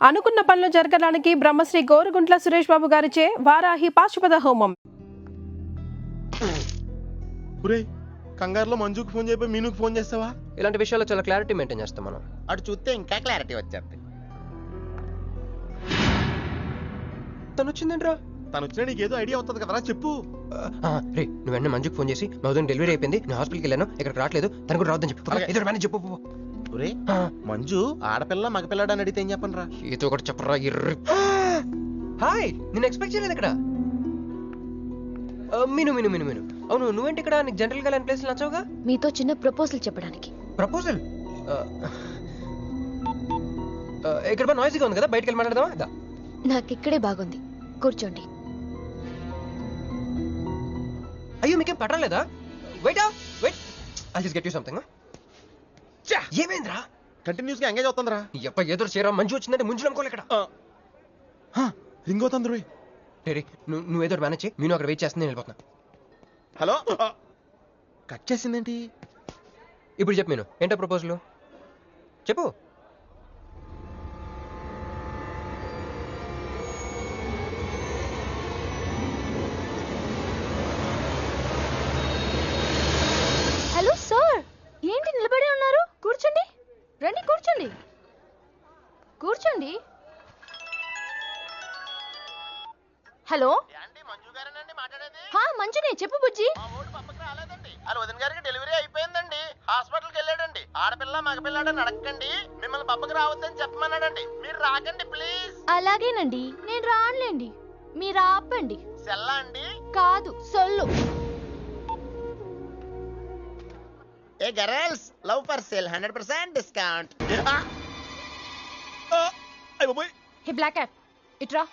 అనుకున్న పనులు జరగడానికి బ్రహ్మశ్రీ గోరుగుంట్ల సురేష్ బాబు గారిచే వారాహి పాశుపత హోమం. కంగారులో మంజుకు ఫోన్ చేయబోయి మీనుకు ఫోన్ చేస్తావా? ఇలాంటి విషయాల్లో చాలా క్లారిటీ మెయింటైన్ చేస్తాం మనం. అటు చూస్తే ఇంకా క్లారిటీ వచ్చేది. తను వచ్చిందేంట్రా? తను వచ్చినా నీకేదో ఐడియా అవుతుంది కదరా, చెప్పు. రే నువ్వు వెంటనే మంజుకు ఫోన్ చేసి మా వదిన డెలివరీ అయిపోయింది, నేను హాస్పిటల్కి వెళ్ళాను, ఇక్కడికి రావట్లేదు, తను కూడా రావద్దని చెప్పు. ఏదో మేనేజ్ చెప్పు. మంజు ఆడపిల్ల మగపిల్లాడు అని అడిగితే ఏం చెప్పను రా? ఏదో ఒకటి చెప్పరా. హాయ్, నేను ఎక్స్పెక్ట్ చేయలేదు ఇక్కడ. మీను మీను మీను మీను అవును, నువ్వేంటి ఇక్కడ? నీకు జనరల్ గా లేని ప్లేస్ నచ్చవుగా? మీతో చిన్న ప్రపోజల్ చెప్పడానికి. ప్రపోజల్? ఇక్కడ నాయిస్గా ఉంది కదా, బయటకు వెళ్ళి మాట్లాడదామా? నాకు ఇక్కడే బాగుంది, కూర్చోండి. అయ్యో మీకేం పట్టలేదా? Wait wait, I just get you something. ఏమైందిరా? కంటిన్యూస్ గా ఎంగేజ్ అవుతుందిరా. ఎప్ప ఏదో చేరా, మంజు వచ్చిందంటే ముంజు నమ్ముకోలే ఇక్కడ. రింగ్ అవుతుంది రోయ్. నువ్వు ఏదో మేనేజ్ చేయి, నేను అక్కడ వెయిట్ చేస్తుంది, నేను వెళ్ళిపోతున్నా. హలో, కట్ చేసిందేంటి? ఇప్పుడు చెప్పు నేను, ఏంటో ప్రపోజల్ చెప్పు. హలో సార్, ఏంటి నిలబడి ఉన్నారు? కూర్చోండి, రండి కూర్చోండి. కూర్చోండి. హలో, మంజునే, చెప్పు బుజ్జి. వదిన గారికి డెలివరీ అయిపోయిందండి, హాస్పిటల్కి వెళ్ళాడండి. ఆడపిల్ల మగపిల్లాడని అడగండి, మిమ్మల్ని పప్పకి రావద్దని చెప్పమన్నాడండి. మీరు రాకండి ప్లీజ్. అలాగేనండి, నేను రానులేండి, మీరు ఆపండి. సెల్లా అండి? కాదు, సొల్లు. ఏ girls, love for sale 100% discount. Hey black cat, ఇట్రా.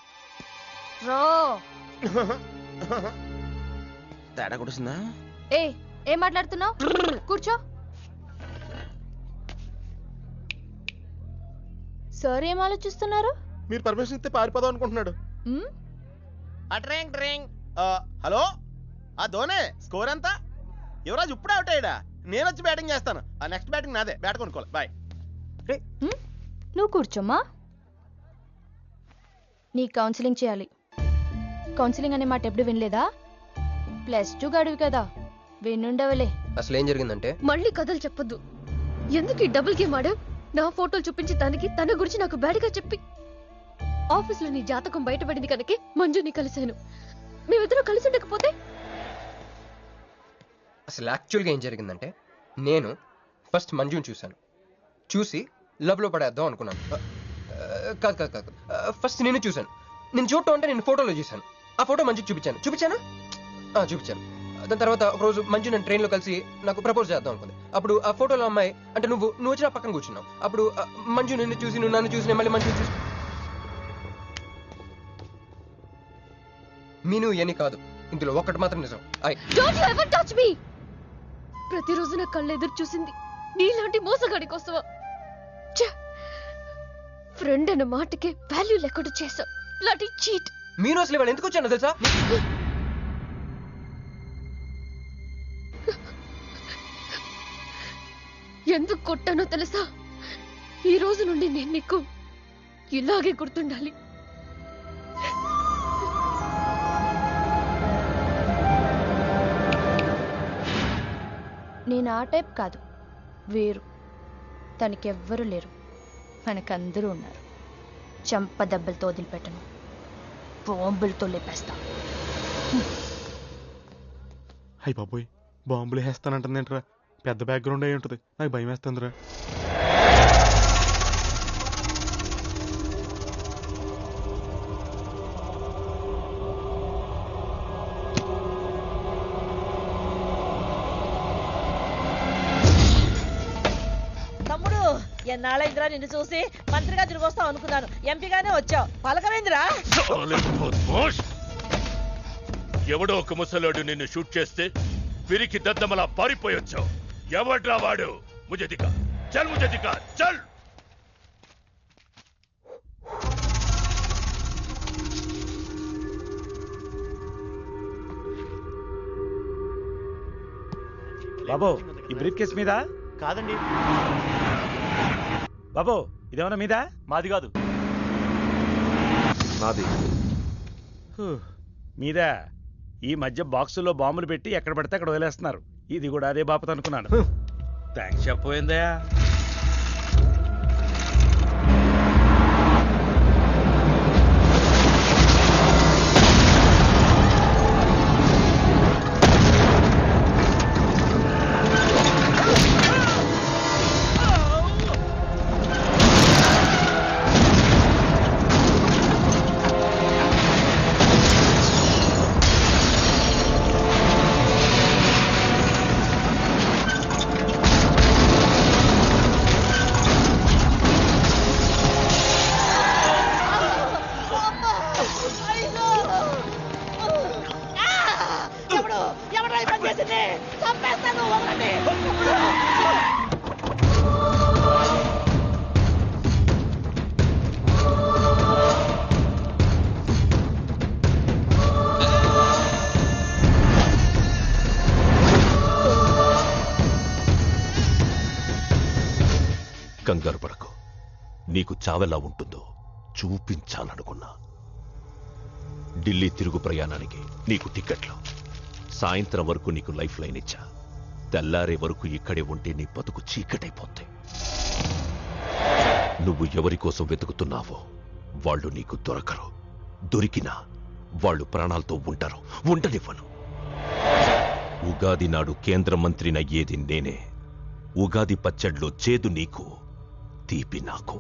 రో. తేడా కొడుతుందా? ఏం మాట్లాడుతున్నావు? కూర్చో. సార్ ఏం ఆలోచిస్తున్నారు? మీరు పర్మిషన్ ఇస్తే పారిపోదాం అనుకుంటున్నాడు. హలో, ఆ ధోనే స్కోర్ ఎంత? యువరాజ్ ఇప్పుడే అవుట్ అయ్యాడా? నేను వచ్చి బ్యాటింగ్ చేస్తాను. ఆ నెక్స్ట్ బ్యాటింగ్ నాదే. బ్యాట్ కొనుక్కోవాలి. బాయ్. నువ్వు కూర్చోమ్మా. నీ కౌన్సిలింగ్ చేయాలి. కౌన్సిలింగ్ అనే మాట ఎప్పుడు వినలేదా? +2 గడివి కదా, వినుండవలే. అసలు ఏం జరిగిందంటే, మళ్ళీ కథలు చెప్పొద్దు. ఎందుకు ఈ డబుల్ గేమ్ ఆడావు? నా ఫోటోలు చూపించి దానికి తన గురించి నాకు బ్యాడ్గా చెప్పి ఆఫీస్లో నీ జాతకం బయటపడింది కనుకే మంజుని కలిశాను. మేమిద్దరం కలిసి ఉండకపోతే? అసలు యాక్చువల్గా ఏం జరిగిందంటే, నేను ఫస్ట్ మంజుని చూశాను, చూసి లవ్లో పడేద్దాం అనుకున్నాను. కాదు కాదు కాదు, ఫస్ట్ నేను చూశాను. నేను చూడటం అంటే నేను ఫోటోలో చూశాను. ఆ ఫోటో మంజుకి చూపించాను. దాని తర్వాత ఒకరోజు మంజు నేను ట్రైన్లో కలిసి నాకు ప్రపోజ్ చేద్దాం అనుకుంది. అప్పుడు ఆ ఫోటోలో అమ్మాయి అంటే నువ్వు వచ్చి నా పక్కన కూర్చున్నావు. అప్పుడు మంజు నిన్ను చూసి, నువ్వు నన్ను చూసి, మళ్ళీ మంజు చూసి. మీను ఏని కాదు, ఇందులో ఒక్కటి మాత్రం నిజం. ప్రతిరోజు నా కళ్ళు ఎదురు చూసింది నీలాంటి మోసగాడి కోసమా? ఫ్రెండ్ అన్న మాటకే వాల్యూ లేకుండా చేసావు. లాంటి చీట్. మీను అసలు ఇవాళ ఎందుకు వచ్చానో తెలుసా? ఎందుకు కొట్టానో తెలుసా? ఈ రోజు నుండి నేను నీకు ఇలాగే గుర్తుండాలి. నేను ఆ టైప్ కాదు, వేరు. తనకెవ్వరూ లేరు, మనకందరూ ఉన్నారు. చంప దెబ్బలతో వదిలిపెట్టను, బాంబులతో లేపేస్తా. అయ్య బాబోయ్, బాంబులు వేస్తానంటుందేంట్రా? పెద్ద బ్యాక్గ్రౌండ్ అయి ఉంటుంది, నాకు భయం వేస్తుందిరా. తమ్ముడు, ఎన్నాళ్ళైందిరా నిన్ను చూసి? మంత్రిగా తిరిగి వస్తావు అనుకున్నాను, ఎంపీగానే వచ్చావు. పలకవేందిరా? ఎవడో ఒక ముసలోడు నిన్ను షూట్ చేస్తే పిరికి దద్దమలా పారిపోయొచ్చావు. ఎవడ్రా వాడు? ముझे दिखा, चल मुझे दिखा, चल. బాబు, ఈ బ్రీఫ్ కేస్ మీద? కాదండి. బాబు, ఇదేమన్నా మీద? మాది కాదు. నాది. మీరా ఈ మధ్య బాక్సుల్లో బాంబులు పెట్టి ఎక్కడ పడితే అక్కడ వదిలేస్తున్నారు. ఇది కూడా అదే బాపత అనుకున్నాను. థ్యాంక్స్ చెప్పబోయిందయా. ఎవడు ఎవడో ఈ పని చేసింది? చంపేస్తాను, వదలండి. కంగారు పడకు. నీకు చావెలా ఉంటుందో చూపించాలనుకున్నా. ఢిల్లీ తిరుగు ప్రయాణానికి నీకు టిక్కెట్లు. సాయంత్రం వరకు నీకు లైఫ్ లైన్ ఇచ్చా. తెల్లారే వరకు ఇక్కడే ఉంటే నీ బతుకు చీకటైపోద్ది. నువ్వు ఎవరి కోసం వెతుకుతున్నావో వాళ్ళు నీకు దొరకరు. దొరికినా వాళ్ళు ప్రాణాలతో ఉంటారు. ఉండనివ్వను. ఉగాది నాడు కేంద్ర మంత్రినయ్యేది నేనే. ఉగాది పచ్చడ్లో చేదు నీకు, తీపి నాకు.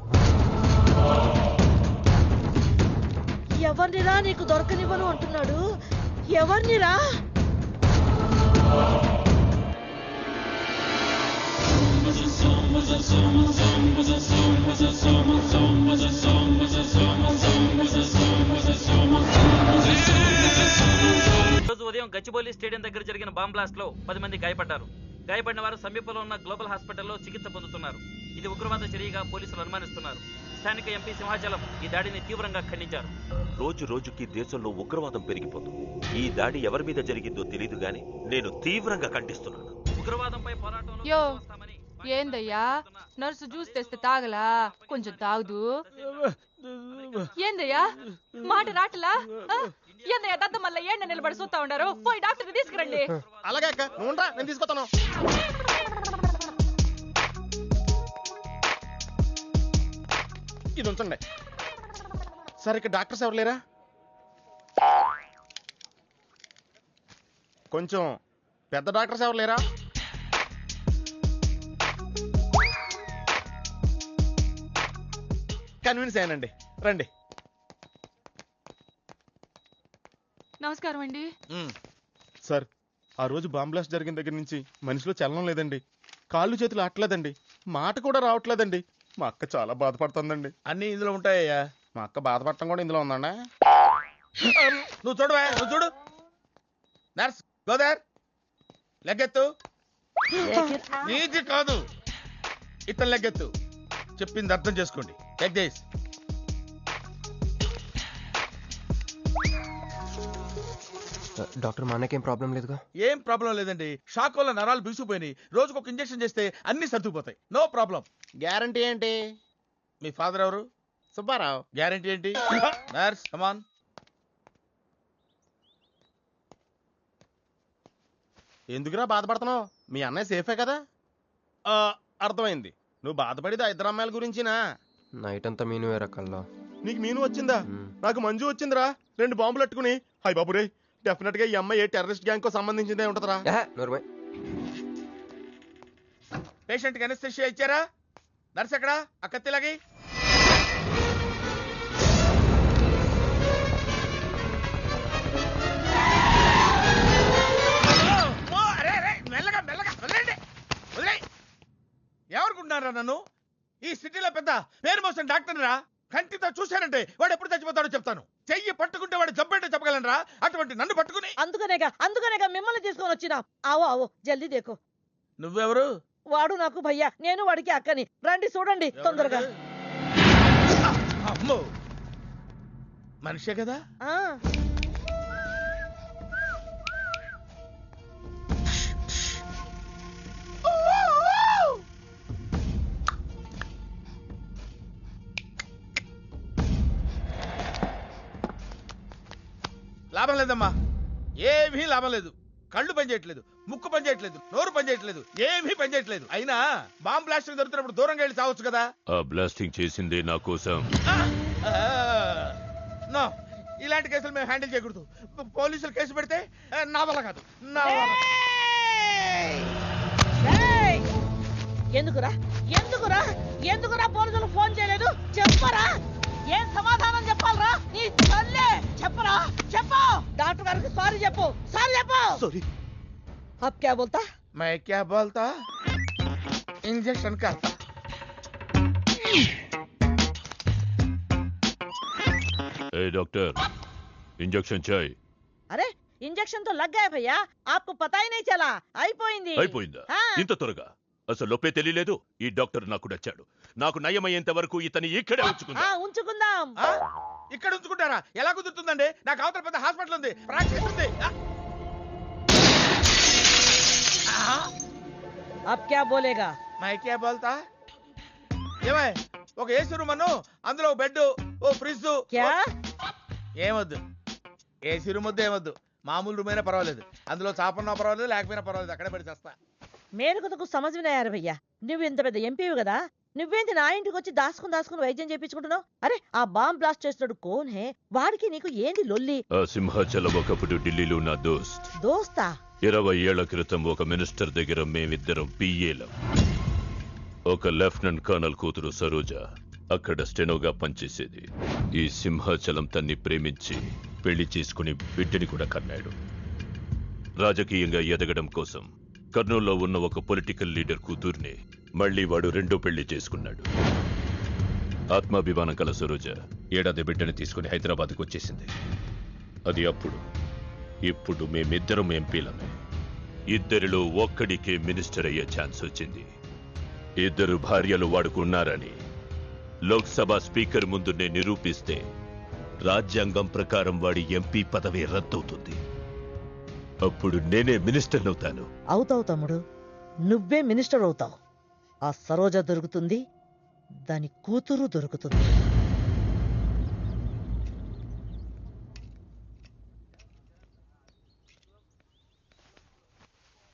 ఎవరినిరా నీకు దొరకనివ్వను అంటున్నాడు? ఎవరినిరా? రోజు ఉదయం గచ్చిబౌలి స్టేడియం దగ్గర జరిగిన బాంబ్ బ్లాస్ట్ లో 10 మంది గాయపడ్డారు. గాయపడిన వారు సమీపంలో ఉన్న గ్లోబల్ హాస్పిటల్లో చికిత్స పొందుతున్నారు. ఇది ఉగ్రవాద చర్యగా పోలీసులు అనుమానిస్తున్నారు. స్థానిక ఎంపీ సింహాచలం ఈ దాడిని తీవ్రంగా ఖండించారు. రోజు రోజుకి దేశంలో ఉగ్రవాదం పెరిగిపోతుంది. ఈ దాడి ఎవరి మీద జరిగిందో తెలియదు గాని నేను తీవ్రంగా ఖండిస్తున్నాను. ఉగ్రవాదంపై పోరాటంలో యో, వస్తామని ఏందయ్యా నర్సు జ్యూస్ తెస్తే తాగలా? కొంచెం తాగుదు. ఏందయ్యా మాట రాటలా? ఏందయ్యా దద్ద మళ్ళీ ఏండ నిలబడి చూస్తా ఉండారు? పోయి డాక్టర్ తీసుకురండి. అలాగే అక్క, నువ్వు ఉండరా, నేను తీసుకొస్తాను. ఇది ఉంచండి. సార్, ఇక్కడ డాక్టర్స్ ఎవరు లేరా? కొంచెం పెద్ద డాక్టర్స్ ఎవరు లేరా? కన్విన్స్ అయ్యానండి, రండి. నమస్కారం అండి. సార్, ఆ రోజు బాంబ్ బ్లాస్ట్ జరిగిన దగ్గర నుంచి మనిషిలో చలనం లేదండి. కాళ్ళు చేతులు ఆటలేదండి. మాట కూడా రావట్లేదండి. మా అక్క చాలా బాధపడుతుందండి. అన్ని ఇందులో ఉంటాయ్యా. మా అక్క బాధపడటం కూడా ఇందులో ఉందండి. నువ్వు చూడవా, నువ్వు చూడు. నర్స్ గోదర్, లెగ్గెత్తు. నీది కాదు, ఇతను లెగ్గెత్తు. చెప్పింది అర్థం చేసుకోండి. Leg this. డాక్టర్, మా అన్నకేం ప్రాబ్లం లేదుగా? ఏం ప్రాబ్లం లేదండి. షాక్ వల్ల నరాలు బిగుసిపోయినాయి. రోజుకు ఒక ఇంజెక్షన్ చేస్తే అన్ని సర్దుకుపోతాయి. No problem. గ్యారంటీ ఏంటి? మీ ఫాదర్ ఎవరు? సుబ్బారావు. గ్యారంటీ ఏంటి? నర్స్ కమాన్. ఎందుకురా బాధపడుతున్నావు? మీ అన్నయ్య సేఫే కదా? అర్థమైంది. నువ్వు బాధపడేది ఆ ఇద్దరు అమ్మాయిల గురించినా? నైట్ అంతా మీను వేరే కల్లా. నీకు మీను వచ్చిందా? నాకు మంజు వచ్చిందిరా. 2 బాంబులు పెట్టుకుని. హాయ్ బాబు రే, డెఫినెట్ గా ఈ అమ్మాయి ఏ టెర్రరిస్ట్ గ్యాంగ్ కో సంబంధించిందే ఉంటదరా. పేషెంట్ కి అనస్థిషియా ఇచ్చారా? నర్స్ ఎక్కడా? ఆ కత్తిలాగి. మెల్లగా మెల్లగా వదిలేండి, వదిలే. ఎవరుకుంటున్నారా నన్ను? ఈ సిటీలో పెద్ద పేరు మోసిన డాక్టర్ రా. కంటితో చూశానంటే వాడు ఎప్పుడు చచ్చిపోతాడో చెప్తాను. చెయ్యి పట్టుకుంటే వాడు జబ్బేంటో చెప్పగలనరా? అటువంటి నన్ను పట్టుకుని. అందుకనేగా మిమ్మల్ని తీసుకొని వచ్చినా. ఆవో ఆవో, జల్దీ దేకో. నువ్వెవరు? వాడు నాకు భయ్యా, నేను వాడికి అక్కని. రండి చూడండి తొందరగా. అమ్మో, మనిషే కదా? లాభం లేదమ్మా, ఏమీ లాభం లేదు. కళ్ళు పనిచేయట్లేదు, ముక్కు పనిచేయట్లేదు, నోరు పనిచేయట్లేదు, ఏమీ పనిచేయట్లేదు. అయినా బాంబ్ బ్లాస్టింగ్ జరుగుతున్నప్పుడు దూరంగా వెళ్ళి చావచ్చు కదా. ఆ బ్లాస్టింగ్ చేసిందే నా కోసం. నో, ఇలాంటి కేసులు మేము హ్యాండిల్ చేయకూడదు. పోలీసులు కేసు పెడితే నా వల్ల కాదు, నా వల్ల. ఎందుకురా ఎందుకురా ఎందుకురా పోలీసులు ఫోన్ చేయలేదు? చెప్పరా, ఏం సమాధానం చెప్పాలరా? నీ తల్లే చెప్పరా, చెప్పు. డాక్టర్ గారికి సారీ చెప్పు, సారీ చెప్పు. సారీ. అబ్ క్యా బోల్తా? मैं क्या बोलता, इंजेक्शन करता. ఏ డాక్టర్, ఇంజెక్షన్ చేయి. అరే ఇంజెక్షన్ తో లగ్ గయా భయ్యా, ఆప్కు పతా హీ నహీ చలా. అయిపోయింది. అయిపోయిందా? ఇంత త్వరగా? అసలు లోపే తెలియలేదు. ఈ డాక్టర్ నాకు నచ్చాడు. నాకు నయమయ్యేంత వరకు ఇతని ఇక్కడే ఉంచుకుందా. ఉంచుకుందాం. ఇక్కడ ఉంచుకుంటారా? ఎలా కుదురుతుందండి? నాకు అవతల పెద్ద హాస్పిటల్ ఉంది, ప్రాక్టీస్ ఉంది. అబ్ క్యా బోలేగా? मैं क्या बोलता, ఏమై ఒక ఏసీ రూమ్ అను, అందులో బెడ్, ఓ ఫ్రిడ్జ్. క్యా? ఏమొద్దు, ఏసీ రూమ్ వద్దు, ఏమొద్దు. మామూలు రూమ్ అయినా పర్వాలేదు, అందులో చాపన్నా పర్వాలేదు, లేకపోయినా పర్వాలేదు, అక్కడే పడి చేస్తా. మేలుకు సమజ్వినాయారు భయ్యా. నువ్వు ఇంత పెద్ద ఎంపీవి కదా, నువ్వేంటి నా ఇంటికి వచ్చి దాసుకుని వైద్యం చేయించుకుంటున్నావు? అరే ఆ బాంబ్ బ్లాస్ట్ చేస్తున్నాడు కోన్ హే, వాడికి నీకు ఏంది లొల్లి? ఆ సింహాచలం ఒకప్పుడు ఢిల్లీలో నా దోస్త్. దోస్తా? 20 ఏళ్ల క్రితం ఒక మినిస్టర్ దగ్గర మేమిద్దరం పిఏలం. ఒక లెఫ్టినెంట్ కర్నల్ కూతురు సరోజ అక్కడ స్టెనోగా పనిచేసేది. ఈ సింహాచలం తన్ని ప్రేమించి పెళ్లి చేసుకుని బిడ్డని కూడా కన్నాడు. రాజకీయంగా ఎదగడం కోసం కర్నూల్లో ఉన్న ఒక పొలిటికల్ లీడర్ కూతుర్ని మళ్లీ వాడు రెండో పెళ్లి చేసుకున్నాడు. ఆత్మాభిమానం కల సరోజ ఏడాది బిడ్డని తీసుకుని హైదరాబాద్కు వచ్చేసింది. అది అప్పుడు. ఇప్పుడు మేమిద్దరం ఎంపీలమే. ఇద్దరిలో ఒక్కడికే మినిస్టర్ అయ్యే ఛాన్స్ వచ్చింది. ఇద్దరు భార్యలు వాడుకున్నారని లోక్సభ స్పీకర్ ముందు నేను నిరూపిస్తే రాజ్యాంగం ప్రకారం వాడి ఎంపీ పదవి రద్దవుతుంది. అప్పుడు నేనే మినిస్టర్ అవుతాను. అవుతావు తమ్ముడు, నువ్వే మినిస్టర్ అవుతావు. ఆ సరోజ దొరుకుతుంది, దాని కూతురు దొరుకుతుంది.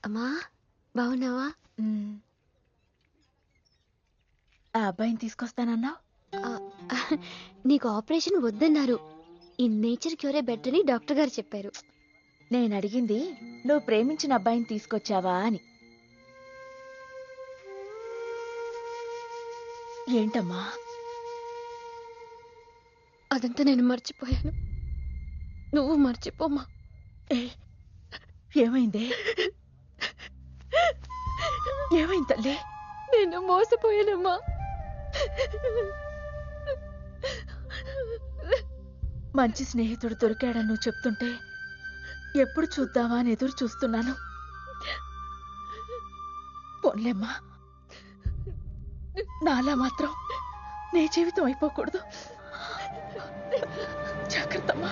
అమ్మా బాగున్నావా? ఆ అబ్బాయిని తీసుకొస్తానన్నావు. నీకు ఆపరేషన్ వద్దన్నారు. ఈ నేచర్ క్యూరే బెటర్ అని డాక్టర్ గారు చెప్పారు. నేను అడిగింది నువ్వు ప్రేమించిన అబ్బాయిని తీసుకొచ్చావా అని. ఏంటమ్మా? అదంతా నేను మర్చిపోయాను, నువ్వు మర్చిపోమ్మా. ఏమైంది? ఏమైంది తల్లి? నేను మోసపోయానమ్మా. మంచి స్నేహితుడు దొరికాడని నువ్వు చెప్తుంటే ఎప్పుడు చూద్దామా అని ఎదురు చూస్తున్నాను. పోన్లేమ్మా, నాలా మాత్రం నీ జీవితం అయిపోకూడదు. జాగ్రత్తమ్మా.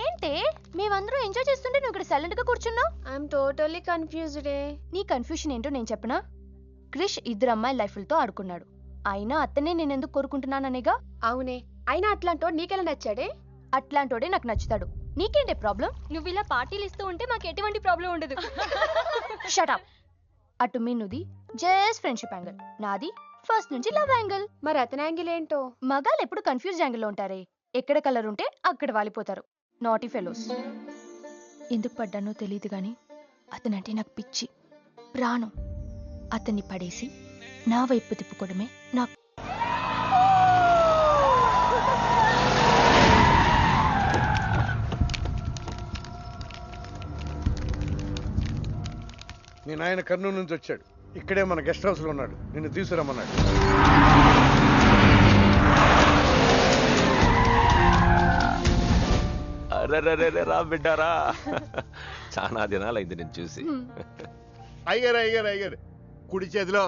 ఏంటే మేమందరం ఎంజాయ్ చేస్తుంటే నువ్వు ఇక్కడ సైలెంట్ గా కూర్చున్నావు? I'm totally confused. నీ కన్ఫ్యూషన్ ఏంటో నేను చెప్పనా? క్రిష్ ఇద్దరు అమ్మాయి లైఫ్లతో ఆడుకున్నాడు. అయినా అతనే నేను ఎందుకు కోరుకుంటున్నాననేగా. అవునే, అయినా అట్లాంటోడు నీకెలా నచ్చాడే? అట్లాంటోడే నాకు నచ్చుతాడు. నీకేంటే ప్రాబ్లం? నువ్వు ఇలా పార్టీలు ఇస్తూ ఉంటే మాకు ఎటువంటి ప్రాబ్లం ఉండదు. షటప్. అటు మీనుది జస్ట్ ఫ్రెండ్షిప్ యాంగిల్, నాది ఫస్ట్ నుంచి లవ్ యాంగిల్. మరి అతని యాంగిల్ ఏంటో? మగాళ్ళు ఎప్పుడు కన్ఫ్యూజ్ యాంగిల్లో ఉంటారే. ఎక్కడ కలర్ ఉంటే అక్కడ వాలిపోతారు. Naughty fellows. ఎందుకు పడ్డానో తెలియదు గాని అతనంటే నాకు పిచ్చి, ప్రాణం. అతన్ని పడేసి నా వైపు తిప్పుకోవడమే నాకు. మీ నాయన కర్నూలు నుంచి వచ్చాడు. ఇక్కడే మన గెస్ట్ హౌస్ లో ఉన్నాడు. నిన్ను తీసుకురమ్మన్నాడు. రా బిడ్డారా, చాలా దినాలైంది నేను చూసి. అయ్యారు అయ్యారు అయ్యారు. కుడి చేతిలో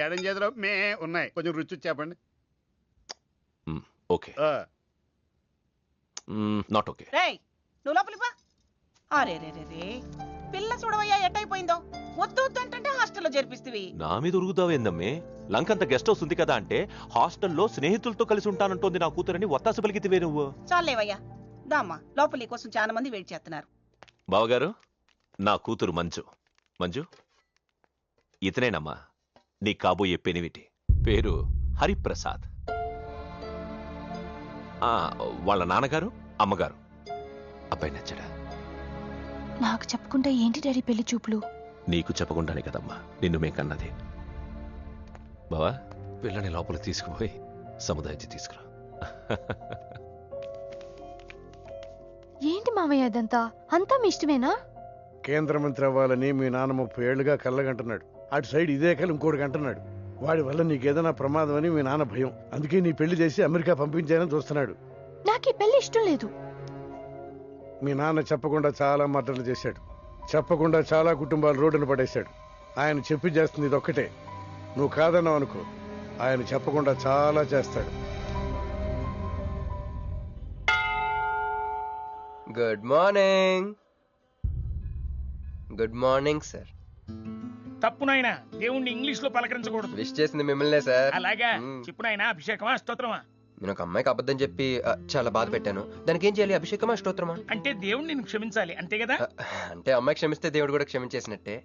ఎడం చేతిలో మే ఉన్నాయి. కొంచెం రుచి చెప్పండి. Okay, not okay. నువ్వు లోపలికి పా. అరే రే రే రే పిల్ల చూడవయ్యా ఎట్టయిపోయిందో. వద్దు వద్దు అంటే హాస్టల్లో చేర్పిస్తివి. నా మీద ఉరుగుతావేందమ్మే? లంకంత గెస్ట్ హౌస్ ఉంది కదా అంటే హాస్టల్లో స్నేహితులతో కలిసి ఉంటానంటోంది నా కూతురని ఒత్తాస పలికితివే నువ్వు. చాలేవయ్యా, దామ్మా లోపలి కోసం చాలా మంది వెయిట్ చేస్తున్నారు. బావగారు, నా కూతురు మంజు. మంజు, ఇతనేనమ్మా నీ కాబోయే పెనివిటి. పేరు హరిప్రసాద్. వాళ్ళ నాన్నగారు అమ్మగారు. అబ్బాయి నచ్చడా? నాకు చెప్పకుండా ఏంటి డాడీ పెళ్లి చూపులు? నీకు చెప్పకుండానే కదమ్మా నిన్ను మేం కన్నది. బావా, పిల్లని లోపల తీసుకుపోయి సముదాయించి తీసుకురా. ఏంటి మామయ్య అదంతా? అంతా మీ ఇష్టమేనా? కేంద్ర మంత్రి అవ్వాలని మీ నాన్న 30 ఏళ్లుగా కళ్ళగంటున్నాడు. అటు సైడ్ ఇదే కళ్ళు ఇంకోటి అంటున్నాడు. వాడి వల్ల నీకేదైనా ప్రమాదం అని మీ నాన్న భయం. అందుకే నీ పెళ్లి చేసి అమెరికా పంపించాలని చూస్తున్నాడు. నాకు ఈ పెళ్లి ఇష్టం లేదు. మీ నాన్న చెప్పకుండా చాలా మర్డర్లు చేశాడు. చెప్పకుండా చాలా కుటుంబాలు రోడ్డున పడేశాడు. ఆయన చెప్పి చేస్తుంది ఇదొక్కటే. నువ్వు కాదన్నావు అనుకో, ఆయన చెప్పకుండా చాలా చేస్తాడు. Good morning. Good morning sir. తప్పు నాయనా, దేవుణ్ణి ఇంగ్లీష్ లో పలకరించకూడదు. విష్ చేసింది మిమ్మల్నే సార్. అలాగా చెప్పు నాయనా. అభిషేకమా స్తోత్రమా? నేను ఒక అమ్మాయికి అబద్ధం చెప్పి చాలా బాధ పెట్టాను. దానికి ఏం చేయాలి? అభిషేకమా స్తోత్రమా? అంటే దేవుణ్ణి నిన్ను క్షమించాలి అంతే కదా? అంటే అమ్మాయి క్షమిస్తే దేవుడు కూడా క్షమించేసినట్టే.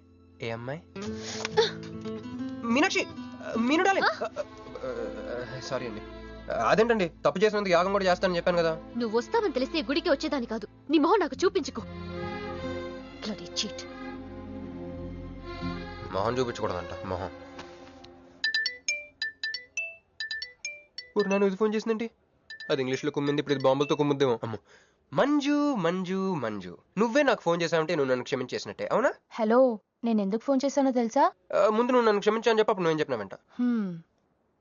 ఏ అమ్మాయి? మీనాక్షి. మీనుడాలి. సారీ అండి. అదేంటండి, తప్పు చేసినందుకు యాగం కూడా చేస్తానని చెప్పాను కదా. నువ్వు వస్తావని తెలిస్తే గుడికి వచ్చేదాని కాదు. నీ మొహం నాకు చూపించుకో. Bloody cheat. మొహం చూపించకూడదంట. మొహం. నన్ను ఇది ఫోన్ చేసిందండి. అది ఇంగ్లీష్లో కుమ్మింది, ఇప్పుడు ఇది బాంబులతో కుమ్ముద్దేమో. అమ్మో. మంజు మంజు మంజు, నువ్వే నాకు ఫోన్ చేసావంటే నువ్వు నన్ను క్షమించేసినట్టే, అవునా? హలో, నేను ఎందుకు ఫోన్ చేశానో తెలుసా? ముందు నువ్వు నన్ను క్షమించాలని చెప్పి అప్పుడు నువ్వేం చెప్పినావంట?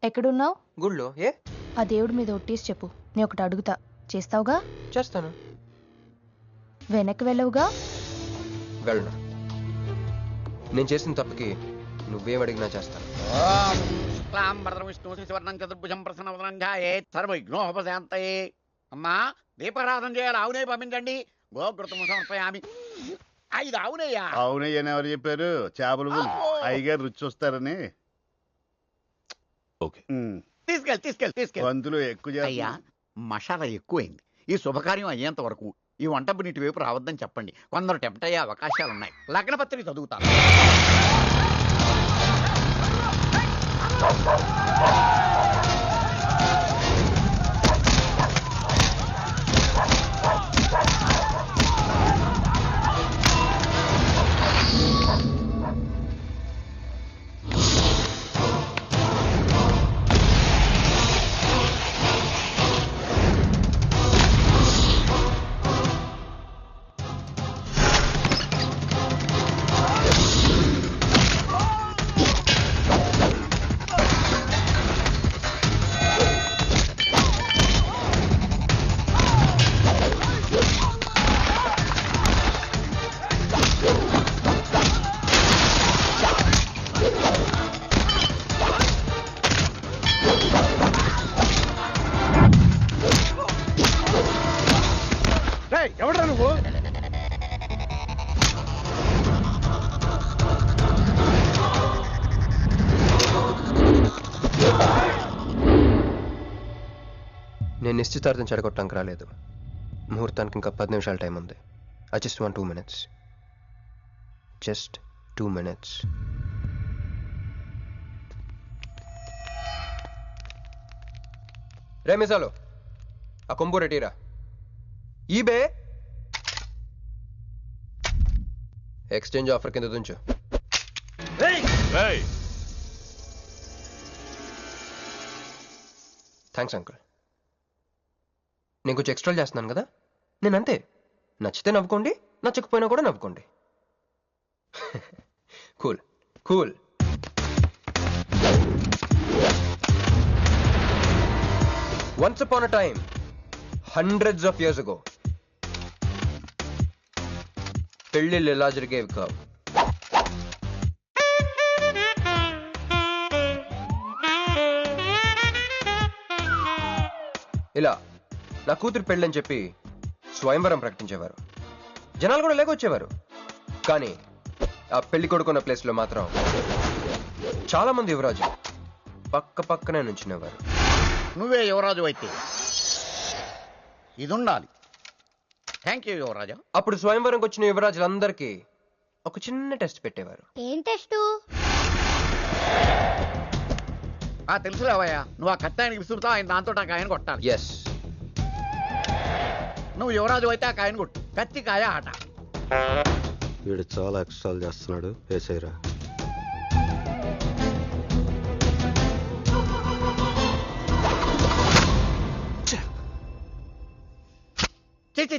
ఎక్కడున్నావు? గుళ్ళో. ఏ? ఆ దేవుడి మీద ఒట్టేసి చెప్పు. నేను ఒకటి అడుగుతా, చేస్తావుగా? చేస్తాను. వెనక్కి వెళ్ళవుగా? వెళ్ళను. నేను చేసిన తప్పుకి నువ్వేం అడిగినా చేస్తాను. అమ్మా, దీపారాధన చేయాలి. ఆవునే పంపించండి. గోకృతం సమర్పయామి. 5 ఆవునయ్యా. అవునయ్యని ఎవరు చెప్పారు? చేపలు అయ్యగారు రుచి చూస్తారని. తీసుకెళ్ళి వంతులు ఎక్కువ. అయ్యా, మసాలా ఎక్కువైంది. ఈ శుభకార్యం అయ్యేంత వరకు ఈ వంట నీటి వైపు రావద్దని చెప్పండి. కొందరు టెంప్ట్ అయ్యే అవకాశాలున్నాయి. లగ్న పత్రిక చదువుతాను. ఎవడా నువ్వు? నేను నిశ్చితార్థం చెడగొట్టడానికి రాలేదు. ముహూర్తానికి ఇంకా 10 నిమిషాల టైం ఉంది. I just want 2 minutes. Just 2 minutes. రే మిసాలో, ఆ కొంబు రెటీరా. ఈబే ఎక్స్చేంజ్ ఆఫర్ కింద తుంచు. Thanks uncle. నేను కొంచెం ఎక్స్ట్రా చేస్తున్నాను కదా. నేను అంతే. నచ్చితే నవ్వుకోండి, నచ్చకపోయినా కూడా నవ్వుకోండి. Cool cool. Once upon a time, hundreds of years ago, పెళ్ళిళ్ళు ఎలా జరిగేవి కావు. ఇలా నా కూతురు పెళ్ళని చెప్పి స్వయంవరం ప్రకటించేవారు. జనాలు కూడా లేకొచ్చేవారు. కానీ ఆ పెళ్లి కొడుకున్న ప్లేస్లో మాత్రం చాలా మంది యువరాజు పక్క పక్కనే నుంచునేవారు. నువ్వే యువరాజు అయితే ఇది ఉండాలి. థ్యాంక్ యూ యువరాజా. అప్పుడు స్వయంవరంకి వచ్చిన యువరాజులందరికీ ఒక చిన్న టెస్ట్ పెట్టేవారు. ఏం టెస్టు? తెలుసులేవయ్యా, నువ్వు ఆ కత్తాయనికి విసురుతావు, ఆయన దాంతో ఆ కాయను కొట్టాలి. ఎస్. నువ్వు యువరాజు అయితే ఆ కాయను కొట్టు. కత్తి కాయ ఆట. వీడు చాలా ఎక్స్ట్రాలు చేస్తున్నాడు. వేసేయరా.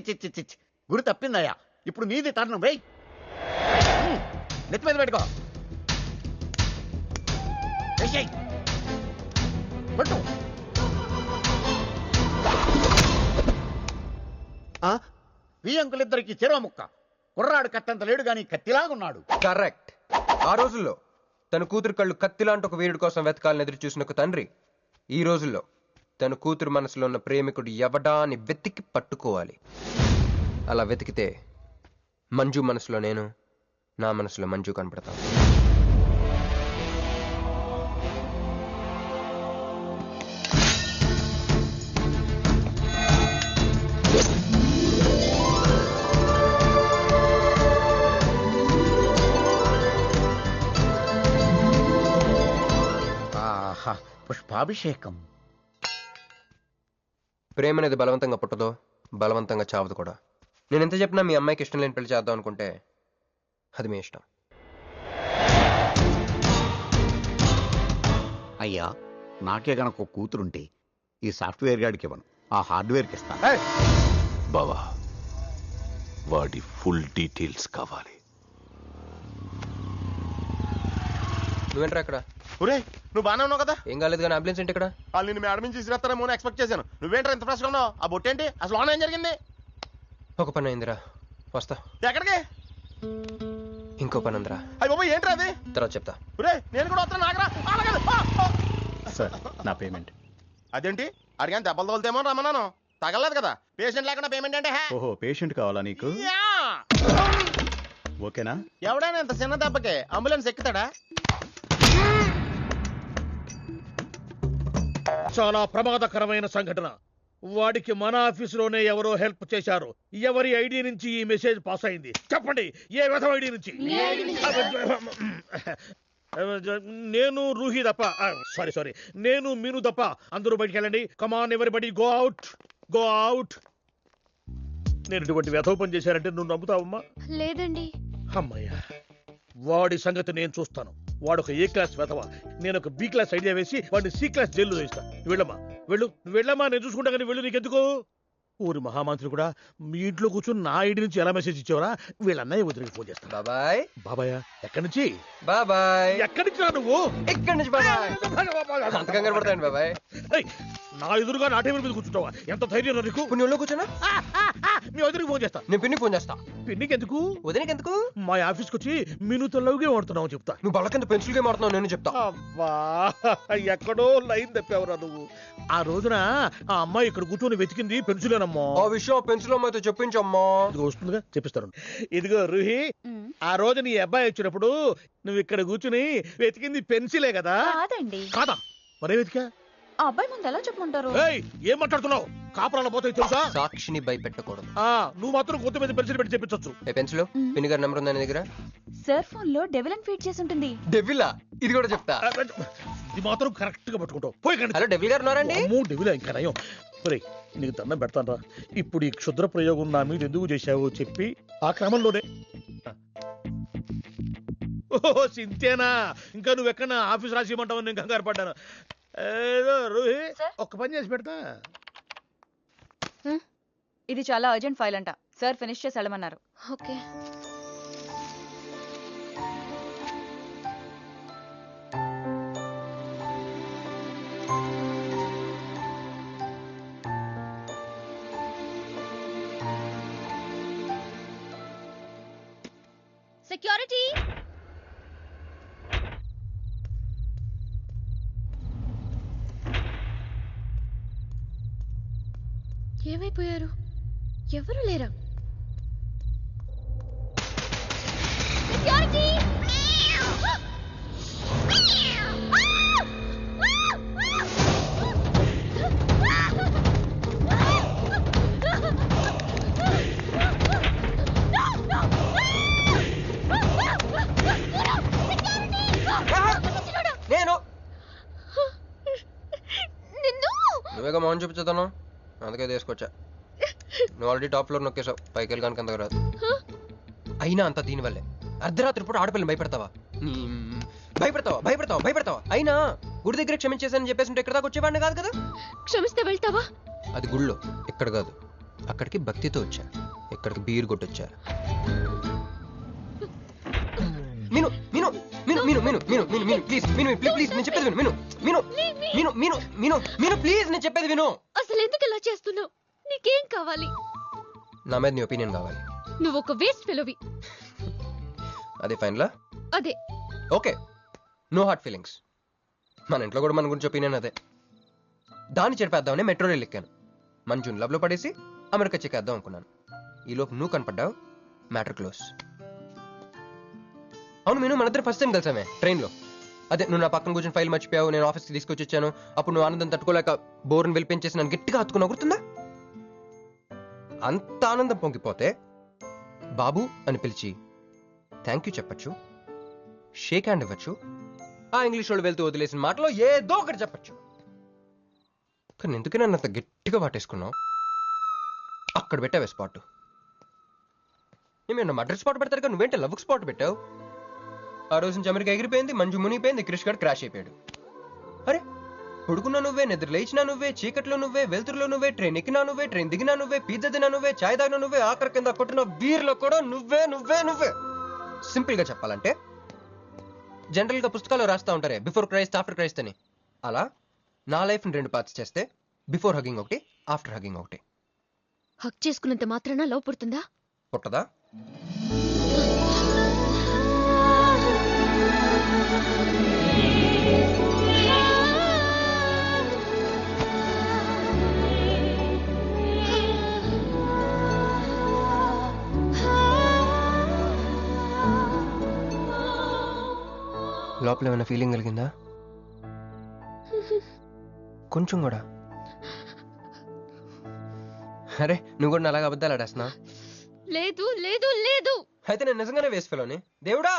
చిచ్చి గురి తప్పిందయ్యా. ఇప్పుడు నీది టర్న్. వెయ్, నెత్తి మీద పెట్టుకో. వేసేయ్. పట్టు. ఈ అంకులిద్దరికి చెరవ ముక్క. కుర్రాడు కత్తంత లేడు గాని కత్తిలాగున్నాడు. కరెక్ట్. ఆ రోజుల్లో తన కూతురు కళ్ళు కత్తిలాంటి ఒక వీరుడి కోసం వెతకాలని ఎదురు చూసిన ఒక తండ్రి ఈ రోజుల్లో తన కూతురు మనసులో ఉన్న ప్రేమికుడు ఎవడా అని వెతికి పట్టుకోవాలి. అలా వెతికితే మంజు మనసులో నేను, నా మనసులో మంజు కనపడతాను. పుష్పాభిషేకం. ప్రేమ అనేది బలవంతంగా పుట్టదో, బలవంతంగా చావదు కూడా. నేను ఎంత చెప్పినా మీ అమ్మాయికి ఇష్టం లేని పెళ్లి చేద్దాం అనుకుంటే అది మీ ఇష్టం. అయ్యా, నాకే గనక ఒక కూతురుంటే ఈ సాఫ్ట్వేర్ గాడికి ఇవ్వను, ఆ హార్డ్వేర్కి ఇస్తాను. బావా, వాడి ఫుల్ డీటెయిల్స్ కావాలి. నువ్వేంట్రా ఇక్కడ? ఒరే, నువ్వు బాగానే ఉన్నావు కదా? ఏం కాలేదు కానీ అంబులెన్స్ ఏంటి ఇక్కడ? వాళ్ళు నిన్ను మేడం నుంచి తీసుకురాస్తారేమో ఎక్స్పెక్ట్ చేశాను. నువ్వేంట్రా ఇంత ఫ్రెష్గా ఉన్నావు? ఆ బొట్టేంటి? అసలు లోన్ ఏం జరిగింది? ఒక పని అయిందిరా, వస్తా. ఎక్కడికి? ఇంకో పని ఉందిరా. అయ్యి బాబు, ఏంట్రా అది? తర్వాత చెప్తా. ఒరే, నేను కూడా వస్తాను. నాగరా సార్, నా పేమెంట్. అదేంటి? అడిగాను దెబ్బలు తోలుతేమో రమ్మన్నాను. తగలలేదు కదా. పేషెంట్ లేకుండా పేమెంట్ అంటే? ఓహో, పేషెంట్ కావాలా నీకు? ఓకేనా? ఎవడైనా ఇంత చిన్న దెబ్బకి అంబులెన్స్ ఎక్కుతాడా? చాలా ప్రమాదకరమైన సంఘటన. వాడికి మన ఆఫీసులోనే ఎవరో హెల్ప్ చేశారు. ఎవరి ఐడి నుంచి ఈ మెసేజ్ పాస్ అయింది? చెప్పండి, ఏ విధం ఐడి నుంచి? నేను రూహి తప్ప, సారీ, నేను మీను తప్ప అందరూ బయటికి వెళ్ళండి. కమాన్ ఎవరిబడి, గో అవుట్, గో అవుట్. నేను ఇటువంటి వ్యధవ పని చేశానంటే నువ్వు నమ్ముతావమ్మా? లేదండి. అమ్మయ్యా, వాడి సంగతి నేను చూస్తాను. వాడు ఒక ఏ క్లాస్ వెధవ, నేను ఒక బి క్లాస్ ఐడియా వేసి వాడిని సి క్లాస్ జైల్లో వేస్తాను. వెళ్ళమ్మా, వెళ్ళమ్మా, నేను చూసుకుంటా. కానీ వెళ్ళు, నీకెందుకు? ఊరి మహామంత్రి కూడా మీ ఇంట్లో కూర్చొని నా ఐడి నుంచి ఎలా మెసేజ్ ఇచ్చేవరా? వీళ్ళన్నయ్య వదిలికి ఫోన్ చేస్తాను. బాబాయ్. బాబాయ్ ఎక్కడి నుంచి? బాబాయ్ ఎక్కడి నుంచి రా నువ్వు? ఎక్కడి నుంచి బాబాయ్? అంత కంగారు పడతాయండి బాబాయ్. నా ఎదురుగా నా టేబుల్ మీద కూర్చుంటావా? ఎంత ధైర్యం నీకు? పుణ్యంలో కూర్చున్నా. మీ వదిలికి ఫోన్ చేస్తా. నేను పిన్నికి ఫోన్ చేస్తా. పిన్నికి ఎందుకు? వదినకి ఎందుకు? మా ఆఫీస్కి వచ్చి మీనుతో లవ్గా వాడుతున్నావు చెప్తా. నువ్వు బళ్ళ కింద పెన్సిల్ గా మాడుతున్నావు, నేను చెప్తా. అబ్బా, ఎక్కడో లైన్ తప్పావురా నువ్వు. ఆ రోజున ఆ అమ్మాయి ఇక్కడ కూర్చొని వెతికింది పెన్సిలేనమ్మా. ఆ విషయం పెన్సిల్ అమ్మాయితో చెప్పించమ్మా. ఇదిగో వస్తుందిగా, చెప్పిస్తాను. ఇదిగో రూహి, ఆ రోజు నీ అబ్బాయి వచ్చినప్పుడు నువ్వు ఇక్కడ కూర్చుని వెతికింది పెన్సిలే కదా? కాదండి. కాదా? మరే వెతికా? ఆ అబ్బాయి ముందు ఎలా చెప్పమంటారు? ఏం మాట్లాడుతున్నావు? కాపురాల పోతే తెలుసా? సాక్షిని భయపెట్టకూడదు. నువ్వు మాత్రం కొత్త మీద పెన్సిల్ పెట్టి చెప్పించొచ్చు. ఏ పెన్సిల్? పిన్ని గారి నెంబర్ ఉందా నీ దగ్గర? సార్ ఫోన్ లో డెవిల్ అని ఫీడ్ చేసి ఉంటుంది. డెవిలా? ఇది కూడా చెప్తా. ఇది మాత్రం కరెక్ట్ గా పట్టుకుంటావు. పోయి కండి. హలో, డెవిల్ గారు ఉన్నారండి? డెవిల్ ఇంకా నయం. నీకు దండం పెడతాను రా. ఇప్పుడు ఈ క్షుద్ర ప్రయోగం నా మీద ఎందుకు చేశావో చెప్పి ఆ క్రమంలోనే. ఓహో, సింతేనా? ఇంకా నువ్వెక్కడ ఆఫీస్ రాసి ఇవ్వమంటావు? నేను కంగారు పడ్డాను. ఏదో రూహి, ఒక్క పని చేసి పెడతా. ఇది చాలా అర్జెంట్ ఫైల్ అంట. సార్ ఫినిష్ చేసి వెళ్ళమన్నారు. ఓకే. సెక్యూరిటీ. ఏమైపోయారు? ఎవరు లేరా? నువ్వేగా మౌన్ చూపించుతాను, అందుకే తీసుకొచ్చా. నువ్వు ఆల్రెడీ టాప్ ఫ్లోర్ నొక్కేసావు, పైకి వెళ్ళి కనుక అంతకు రాదు. అయినా అంత దీనివల్లే అర్ధరాత్రి పూట ఆడపిల్లని భయపెడతావా? భయపెడతావా? అయినా గుడి దగ్గర క్షమించేసానని చెప్పేసి ఉంటే ఇక్కడ దాకా వచ్చేవాడిని కాదు కదా. క్షమిస్తే వెళ్తావా? అది గుళ్ళో, ఇక్కడ కాదు. అక్కడికి భక్తితో వచ్చా, ఇక్కడికి బీర్ కొట్టొచ్చా. మీను మీను మీను మీను మీను మీను మీను మీను ప్లీజ్, మీను ప్లీజ్ నేను చెప్పేది విను. మీను మీను మీను మీను మీను ప్లీజ్ నేను చెప్పేది విను. అసలు ఎందుకు ఇలా చేస్తున్నావు? నీకేం కావాలి? నా మీద నీ ఒపీనియన్ కావాలి. నువ్వు ఒక వేస్ట్ ఫెలోవి. అదే ఫైనలా? అదే. Okay, no heart feelings. మన ఇంట్లో కూడా మన గురించి ఒపీనియన్ అదే. దాన్ని చెడిపేద్దామని మెట్రో రైల్ ఎక్కాను. మంజుని లవ్లో పడేసి అమెరికా చెక్కేద్దాం అనుకున్నాను. ఈలోపు నువ్వు కనపడ్డావు, మ్యాటర్ క్లోజ్. అవును మీను, మన ఇద్దరు ఫస్ట్ టైం కలిసామే ట్రైన్లో. అదే నువ్వు నా పక్కన కూర్చొని ఫైల్ మర్చిపోయావు, నేను ఆఫీస్కి తీసుకొచ్చి వచ్చాను. అప్పుడు నువ్వు ఆనందం తట్టుకోలేక బోర్ని వెళ్ళిపించేసి నన్ను గట్టిగా హత్తుకున్నావు, గుర్తుందా? అంత ఆనందం పొంగిపోతే బాబు అని పిలిచి థ్యాంక్ యూ చెప్పచ్చు, షేక్ హ్యాండ్ ఇవ్వచ్చు, ఆ ఇంగ్లీష్ వాళ్ళు వెళ్తూ వదిలేసిన మాటలో ఏదో ఒకటి చెప్పచ్చు. కానీ ఎందుకు నన్ను అంత గట్టిగా వాటేసుకున్నావు? అక్కడ పెట్టావే స్పాట్. నేను మర్డర్ స్పాట్ పెడతారు కదా, నువ్వేంటి లవ్ స్పాట్ పెట్టావు? ఆ రోజు నుంచి అమెరికా ఎగిరిపోయింది, మంజు మునిగిపోయింది, క్రిష్ గారు క్రాష్ అయిపోయాడు. అరే పడుకున్నా నువ్వే, నిద్ర లేచినా నువ్వే, చీకట్లో నువ్వే, వెలుతురులో నువ్వే, ట్రైన్ ఎక్కినా నువ్వే, ట్రైన్ దిగినా నువ్వే, పిజ్జా తినా నువ్వే, చాయ్ తాగినా నువ్వే, ఆఖరి కింద కొట్టిన బీర్లో కూడా నువ్వే నువ్వే నువ్వే. సింపుల్ గా చెప్పాలంటే జనరల్ గా పుస్తకాలు రాస్తా ఉంటారే బిఫోర్ క్రైస్ట్ ఆఫ్టర్ క్రైస్ట్ అని, అలా నా లైఫ్ ని 2 పార్ట్స్ చేస్తే బిఫోర్ హగింగ్ ఒకటి, ఆఫ్టర్ హగింగ్ ఒకటి. హక్ చేసుకున్నంత మాత్రాన లవ్ పుడుతుందా? పుట్టదా? లోపల ఏమైనా ఫీలింగ్ కలిగిందా? కొంచెం కూడా? అరే నువ్వు కూడా అలాగే అబద్ధాలు ఆడేస్తున్నా? లేదు లేదు లేదు. అయితే నేను నిజంగానే వేస్ట్ ఫెలోని. దేవుడా,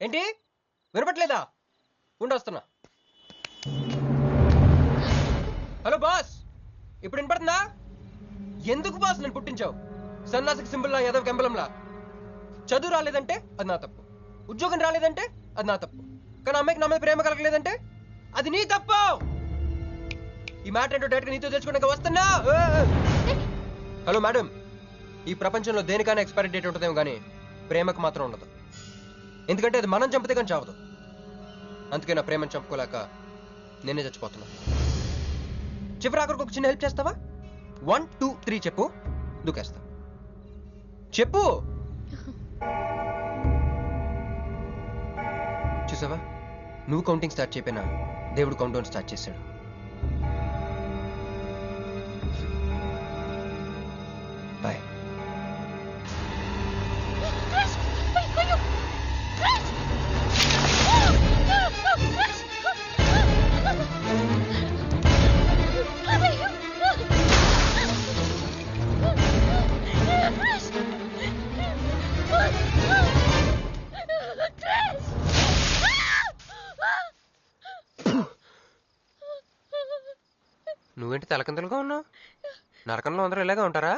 ఏంటి వినపట్లేదా? ఉండొస్తున్నా. హలో బాస్, ఇప్పుడు వినపడుతుందా? ఎందుకు బాస్ నేను పుట్టించావు? సన్నాసికి సింబల్ లా, యాదవ్ కెంబలంలా. చదువు రాలేదంటే అది నా తప్పు, ఉద్యోగం రాలేదంటే అది నా తప్పు, కానీ అమ్మాయికి నా మీద ప్రేమ కలగలేదంటే అది నీ తప్పు. ఈ మ్యాటర్ ఏంటో డైరెక్ట్ నీతో తెచ్చుకోవడానికి వస్తున్నా. హలో మేడం, ఈ ప్రపంచంలో దేనికైనా ఎక్స్పైరీ డేట్ ఉంటుందేమో కానీ ప్రేమకు మాత్రం ఉండదు. ఎందుకంటే అది మనం చంపితే కానీ చావదు. అందుకే నా ప్రేమను చంపుకోలేక నేనే చచ్చిపోతున్నా. చివరి ఆఖరికి ఒక చిన్న హెల్ప్ చేస్తావా? 1 2 3 చెప్పు, దూకేస్తా. చెప్పు. చూసావా, నువ్వు కౌంటింగ్ స్టార్ట్ చేయపోయినా దేవుడు కౌంట్ డౌన్ స్టార్ట్ చేశాడు. బాయ్. నువ్వేంటి తలకిందులుగా ఉన్నావు? నరకంలో అందరూ ఇలాగే ఉంటారా?